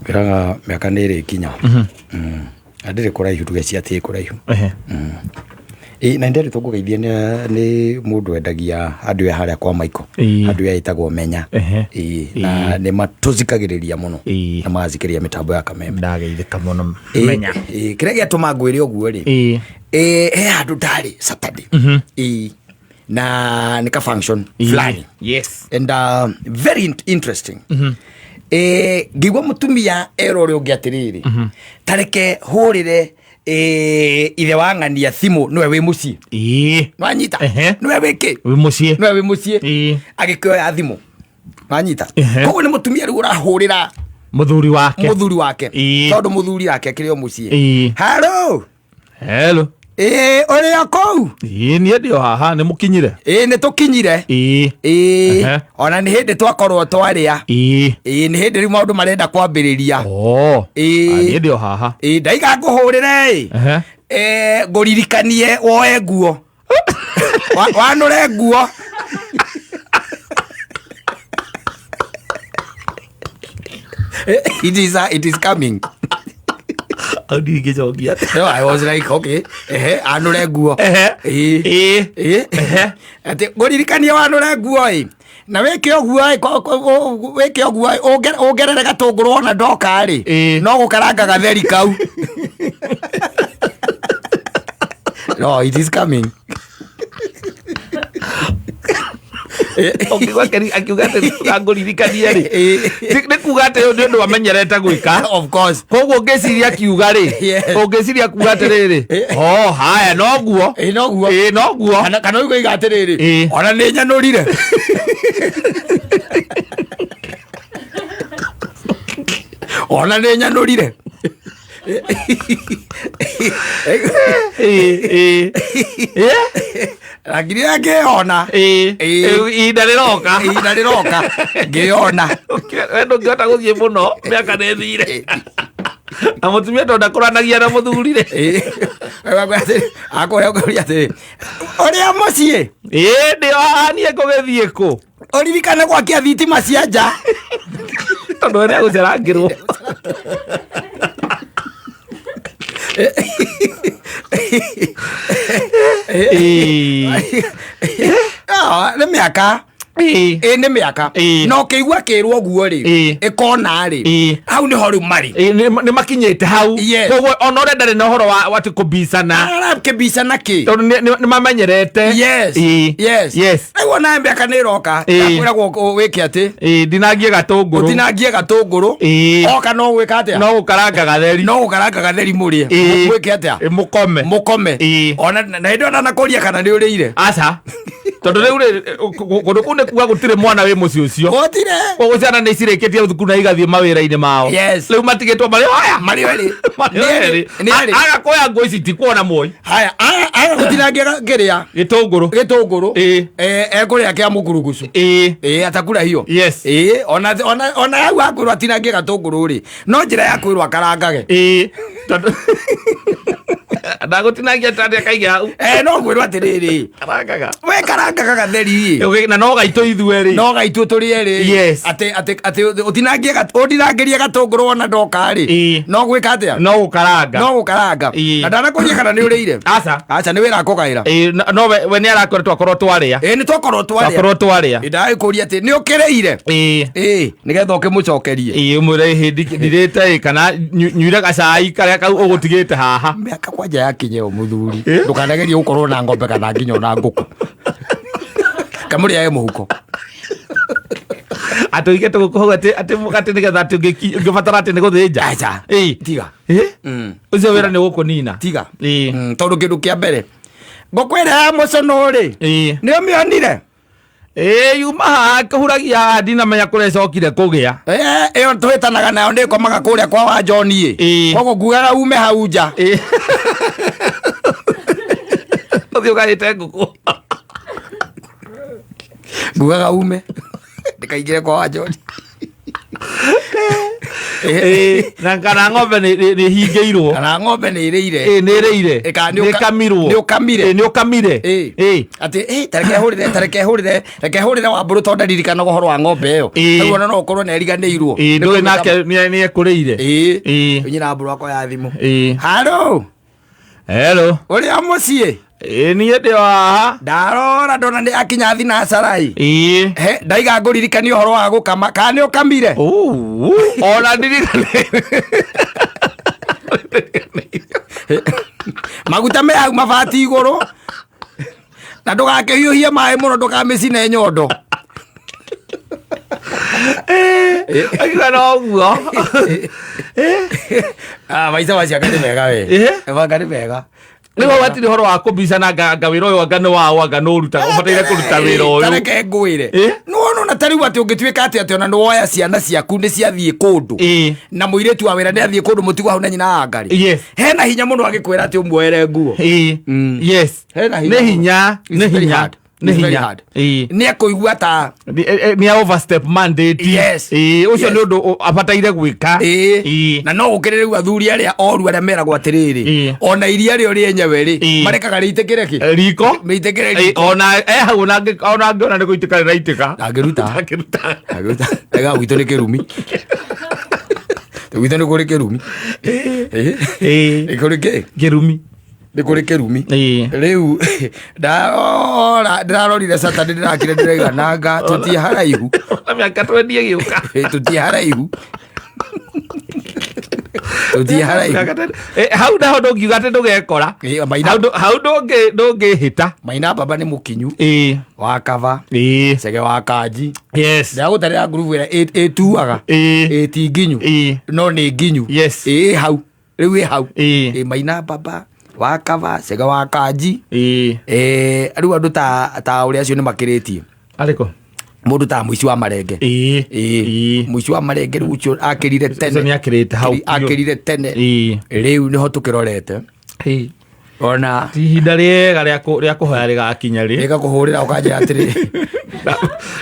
Kiraga miaka niri kinya. Andire kuraihu tugecia ati kuraihu. Na ndere tukugeithie ni mundu endagia andu ya haria kwa Michael. Andu ya itagwo Menya. Na ni matuzikagiriria muno. Na mazikiria mitambo ya Kameme. Ndageithika muno Menya. Kirege atuma ngwire oguo ri. Andu tari Saturday. Na nika function flani. Yes. And very interesting. Ngigwa mutumia ero ri ungiatiriri. Tareke hurire ithe wang'ania thimu niwe wi mucie wanyita niwe wiki wi mucie niwe wi mucie agikioya thimu wanyita koguo ni mutumia ri urahurira muthuri wake tondu muthuri wake akiri o mucie hello uri kou ni ndio haha ni mukinyire ni tukinyire ona ni hindi twakorwo twaria ni hindi ri maundu marenda kwambiriria ni ndio haha ndaiga nguhurire nguririkanie woe nguo wanure nguo it is coming. How do you get on yet? So I was like, okay, anure nguo. Ati nguririkanie wanure nguo na weke oguo weke oguo ongerere gatunguru ona ndoka ri no gukaranga gatheri kau. No, it is coming. Akiugate nguririkanie ri ni kugate yo ndu amenyerete gwika of course koguo ngeciria kiuga ri ungeciria kugate riri haya noguo noguo kana ugo igate riri ona ni nyanurire ona ni nyanurire Agiri yake ona ida riroka ngiona endo ngata guthie muno miaka ne thire na mutumia tonda kuranagia na muthuri ri akoya kuria ati oria mucie ndio anie kugethie ku oririkane gwakia thitima cia nja tondu ene gucerangirwo ni miaka ni miaka no keigua kirwo guo ri ikona ri hau ni hori mari ni makinyete hau koguo ona ore ndare na horo wa kubisana kibisana ki tondu ni mamenyerete yes aiwa na miaka ni roka akwiragwo wiki ati ndinagie gatunguru oka no gwika atia no gukaranga gatheri murie gwike atia mukome ona na ndo na kuria kana ni uriire aca tondu riu kundu kune kuga gutire mwana wi muci ucio gutire guciana ni cireketie thukuru na igathie mawira-ini mao riu matigitwo mari eri agakoya ngũ ici tikuona moi haya gutinangia ngiria gitunguru ekuria kia mukurugucu atakura hiyo ona hau akwirwo atinangie gatunguru ri no njira ya kwirwo akarangage ndagutinagia tande kaige hau no gwirwo atiriri karangaga we karangaga gatheri na no gaitũ ithue ri no gaitũ turie ri ati utinangirie gatunguru ona ndoka ri no gwika atia no gukaranga na ndanakuria kana ni uriire aca ni wira akugaira no we ni arakwira twakorwo twaria ni twakorwo twaria ndagikuria ati ni ukireire nigetha ukimucokerie umwire hindi ndirite kana nyuire gacai karia kau ugutigite haha miaka kwanja yakinye o muthuri ndukanagerie gukorwo na ngombe kana nginya na nguku kamuria ye muhuko atoige tugukuhoga ati mukati nigetha ati ungibatara ati ni guthinja aca tiga ucio wira ni gukunina tiga tondu kindu kia mbere ngukwira mucono ri ni umionire yuma haha kahuragia ndinamenya kurecokire kugia iyo twitanaga nayo ndikomaga kuria kwa wa John koguo ngugaga ume hau nja uthio gaite nguku ngugaga ume ndikaingire kwa wa John na kana ng'ombe nĩ hingĩirwo kana ng'ombe nĩ ĩrĩire nĩ ĩrĩire nĩ kamirwo nĩ ũkamire atĩ tareke hũrĩre Wambũrũ tondũ ndirikana ũhoro wa ng'ombe ĩyo rĩu ona no ũkorwo nĩ eriganĩirwo ndũĩ nake nĩ ekũrĩire nyina Wambũrũ akwa ya thimũ halo ũrĩa mũciĩ niĩ ndĩ haha ndarora ndona nĩ akinya thinacara ndaiga ngũririkania ũhoro wa gũkama kana nĩ ũkamire ona ndirikane maguta me hau mabati igũrũ na ndũgakĩhiũhie maĩ mũno ndũkamĩcine nyondo aigana ũguo maica macio ngarĩ mega we ngarĩ mega nĩguo watirĩ ũhoro wa kũmbicana anga wĩra ũyũ anga nĩ wao anga nĩ ũruta ũbataire kũruta wĩra ũyũ tareke ngwĩre nĩwona ta rĩu atĩ ũngĩtuĩka atĩ ona nĩwoya ciana ciaku nĩ ciathiĩ kũndũ na mũirĩtu wa wĩra nĩ athiĩ kũndũ mũtigwo hau na nyina wa Ngarĩ hena hinya mũno agĩkwĩra atĩ ũmuoere nguo nĩ hinya nĩ ekũigua ta nĩ overstep mandate ũcio nĩ ũndũ abataire gwĩka na no gũkĩrĩ rĩu athuri arĩa oru arĩa meragwo atĩrĩrĩ ona iria rĩo rĩenyewe rĩ marekaga rĩitĩkĩre kĩ riko rĩitĩkĩre riko ona hau ona angĩona nĩ gũitĩka rĩraitĩka angĩruta ega gwitũ nĩ kĩrumi gwitũ nĩ kũrĩ kĩrumi kũrĩ kĩrumi nĩ kũrĩ kĩrumi rĩu ndĩrarorire Saturday ndĩrakire ndĩraigananga tũtiĩ haraihu mĩaka twendie gĩũka tũtiĩ haraihu tũtiĩ haraihu hau naho ndũngiuga atĩ ndũgekora hau ndũngĩhĩta Maina Baba nĩ mũkinyu wa kaba Cege wa Kanji ndagũtarĩra ngurubu ĩrĩa ĩtuaga ti nginyu no nĩ nginyu hau rĩu hau Maina Baba wa kaba Cege wa Kanji rĩu andũ ta ũrĩa acio nĩ makĩrĩtie arĩkũ mũndũ ta Mũici wa Marenge Mũici wa Marenge rĩu ũcio akĩrire akĩrire tene rĩu nĩho tũkĩrorete ona ihinda rĩega rĩa kũhoya rĩgakinya rĩgakũhũrĩra ũkanjĩra atĩrĩ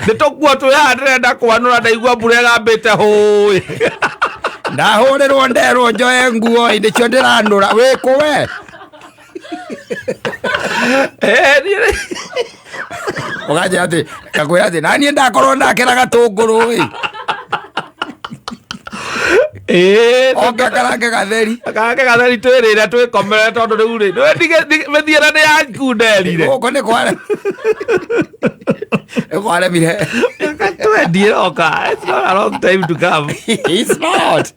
nĩtũkuo twĩhaha ndĩrenda kwanũra ndaigua mbura ĩgambĩte hũĩ ndahũrĩrwo nderwo njoe nguo nĩcio ndĩranũra wĩkũ we ũkanjĩra atĩ ngakwĩra atĩ naniĩ ndakorwo ndakera gatũngũrũ okarange gatheri twĩrĩre twĩkomere tondũ rĩu rĩ mĩthiĩra nĩ yakunderire gũkũ nĩ kwaremire twendie oka it's not a long time to come it's not